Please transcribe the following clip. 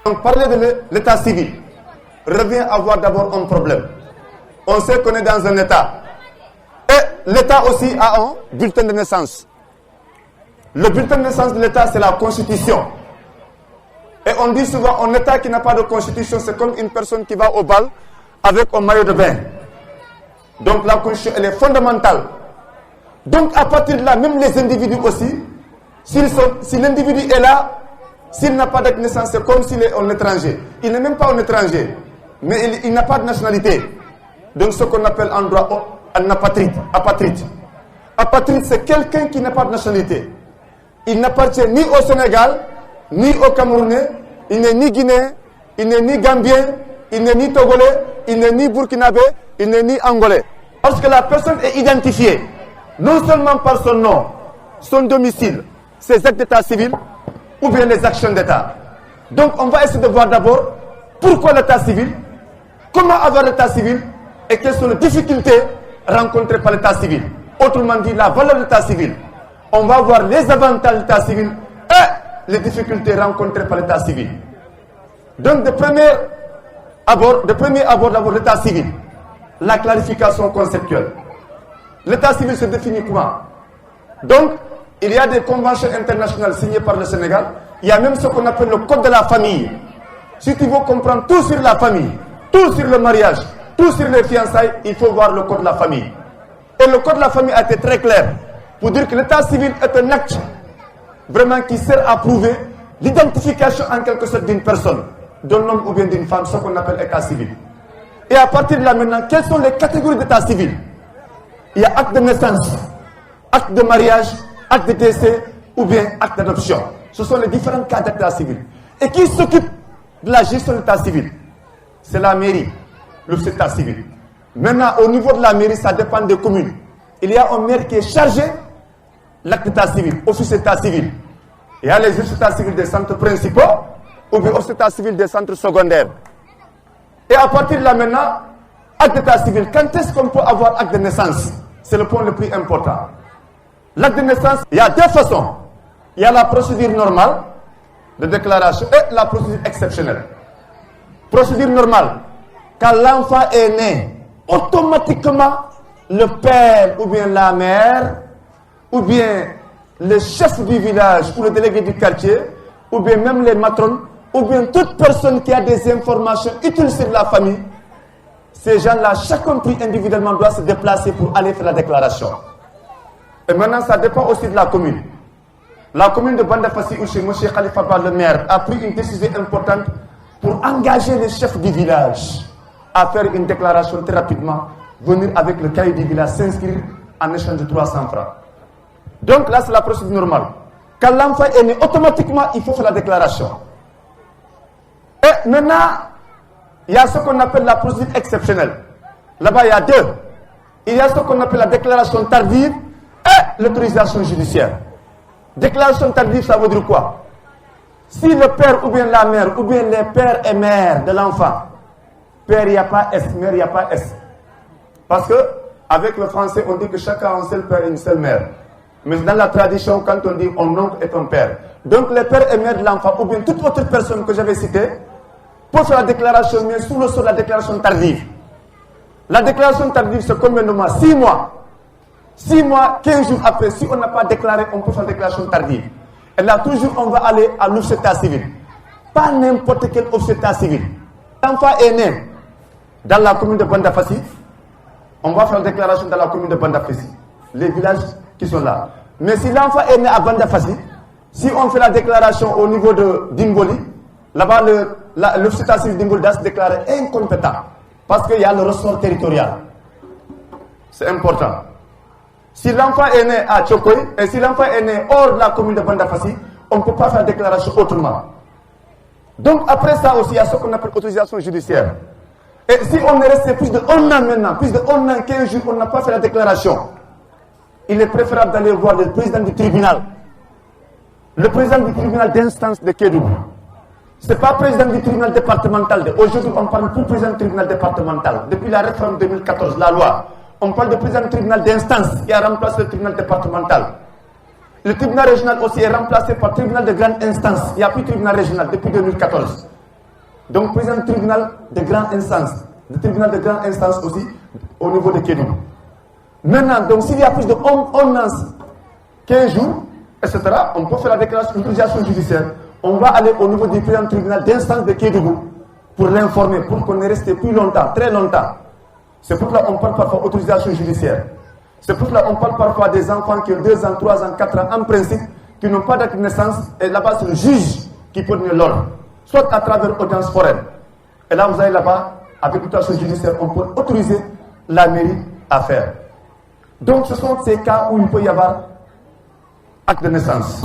Donc parler de l'état civil revient à avoir d'abord un problème. On sait qu'on est dans un état. Et l'état aussi a un bulletin de naissance. Le bulletin de naissance de l'état, c'est la constitution. Et on dit souvent, un état qui n'a pas de constitution, c'est comme une personne qui va au bal avec un maillot de bain. Donc la constitution, elle est fondamentale. Donc à partir de là, même les individus aussi, si l'individu est là, s'il n'a pas de naissance, c'est comme s'il est un étranger. Il n'est même pas un étranger, mais il n'a pas de nationalité. Donc ce qu'on appelle en droit un apatride. Apatride, c'est quelqu'un qui n'a pas de nationalité. Il n'appartient ni au Sénégal, ni au Camerounais, il n'est ni Guinéen, il n'est ni Gambien, il n'est ni Togolais, il n'est ni Burkinabé, il n'est ni Angolais. Lorsque la personne est identifiée, non seulement par son nom, son domicile, ses actes d'état civil, ou bien les actions d'état. Donc on va essayer de voir d'abord pourquoi l'état civil, comment avoir l'état civil, et quelles sont les difficultés rencontrées par l'état civil. Autrement dit, la valeur de l'état civil. On va voir les avantages de l'état civil et les difficultés rencontrées par l'état civil. Donc de premier abord d'abord l'état civil, la clarification conceptuelle. L'état civil se définit comment? Donc, il y a des conventions internationales signées par le Sénégal. Il y a même ce qu'on appelle le code de la famille. Si tu veux comprendre tout sur la famille, tout sur le mariage, tout sur les fiançailles, il faut voir le code de la famille. Et le code de la famille a été très clair pour dire que l'état civil est un acte vraiment qui sert à prouver l'identification en quelque sorte d'une personne, d'un homme ou bien d'une femme, ce qu'on appelle état civil. Et à partir de là maintenant, quelles sont les catégories d'état civil? Il y a acte de naissance, acte de mariage, acte de décès ou bien acte d'adoption. Ce sont les différents cas d'état civil. Et qui s'occupe de la gestion de l'état civil? C'est la mairie, le état civil. Maintenant, au niveau de la mairie, ça dépend des communes. Il y a un maire qui est chargé de l'acte d'état civil, office d'état civil. Il y a les états civils des centres principaux ou bien aux états civils des centres secondaires. Et à partir de là maintenant, acte d'état civil, quand est-ce qu'on peut avoir acte de naissance? C'est le point le plus important. L'acte de naissance, il y a deux façons. Il y a la procédure normale de déclaration et la procédure exceptionnelle. Procédure normale, quand l'enfant est né, automatiquement, le père ou bien la mère, ou bien le chef du village ou le délégué du quartier, ou bien même les matrones, ou bien toute personne qui a des informations utiles sur la famille, ces gens-là, chacun pris individuellement, doit se déplacer pour aller faire la déclaration. Et maintenant, ça dépend aussi de la commune. La commune de Bandafassi, où chez M. Khalifa Ba, le maire, a pris une décision importante pour engager les chefs du village à faire une déclaration très rapidement, venir avec le cahier du village, s'inscrire en échange de 300 francs. Donc là, c'est la procédure normale. Quand l'enfant est né, automatiquement, il faut faire la déclaration. Et maintenant, il y a ce qu'on appelle la procédure exceptionnelle. Là-bas, il y a deux. Il y a ce qu'on appelle la déclaration tardive et l'autorisation judiciaire. Déclaration tardive, ça veut dire quoi? Si le père ou bien la mère, ou bien les pères et mères de l'enfant, père, il n'y a pas S, mère, il n'y a pas S. Parce que, avec le français, on dit que chacun a un seul père et une seule mère. Mais dans la tradition, quand on dit un oncle est un père. Donc, les pères et mères de l'enfant, ou bien toute autre personne que j'avais citée, pour faire la déclaration, mais sous le sceau de la déclaration tardive. La déclaration tardive, c'est combien de mois? 6 mois. 6 mois, 15 jours après, si on n'a pas déclaré, on peut faire la déclaration tardive. Et là, toujours, on va aller à l'office d'état civil. Pas n'importe quel office d'état civil. L'enfant est né dans la commune de Bandafassi. On va faire la déclaration dans la commune de Bandafassi. Les villages qui sont là. Mais si l'enfant est né à Bandafassi, si on fait la déclaration au niveau de Dingoli, là-bas, l'office d'état civil d'Ingoli doit se déclarer incompétent. Parce qu'il y a le ressort territorial. C'est important. Si l'enfant est né à Tchokoy, et si l'enfant est né hors de la commune de Bandafassi, on ne peut pas faire la déclaration autrement. Donc après ça aussi, il y a ce qu'on appelle autorisation judiciaire. Et si on est resté plus de 1 an maintenant, plus de 1 an, 15 jours, on n'a pas fait la déclaration, il est préférable d'aller voir le président du tribunal. Le président du tribunal d'instance de Kédougou. Ce n'est pas le président du tribunal départemental. Aujourd'hui, on parle plus du président du tribunal départemental. Depuis la réforme 2014, la loi, on parle du président du tribunal d'instance qui a remplacé le tribunal départemental. Le tribunal régional aussi est remplacé par le tribunal de grande instance. Il n'y a plus de tribunal régional depuis 2014. Donc, président du tribunal de grande instance, le tribunal de grande instance aussi, au niveau de Kédougou. Maintenant, donc, s'il y a plus de 11 15 jours, etc., on peut faire la déclaration d'utilisation judiciaire. On va aller au niveau du président du tribunal d'instance de Kédougou pour l'informer, pour qu'on est resté plus longtemps, très longtemps. C'est pour cela qu'on parle parfois d'autorisation judiciaire. C'est pour cela qu'on parle parfois des enfants qui ont 2 ans, 3 ans, 4 ans, en principe, qui n'ont pas d'acte de naissance, et là-bas, c'est le juge qui peut donner l'ordre, soit à travers audience foraine. Et là, vous allez là-bas, avec l'autorisation judiciaire, on peut autoriser la mairie à faire. Donc, ce sont ces cas où il peut y avoir acte de naissance.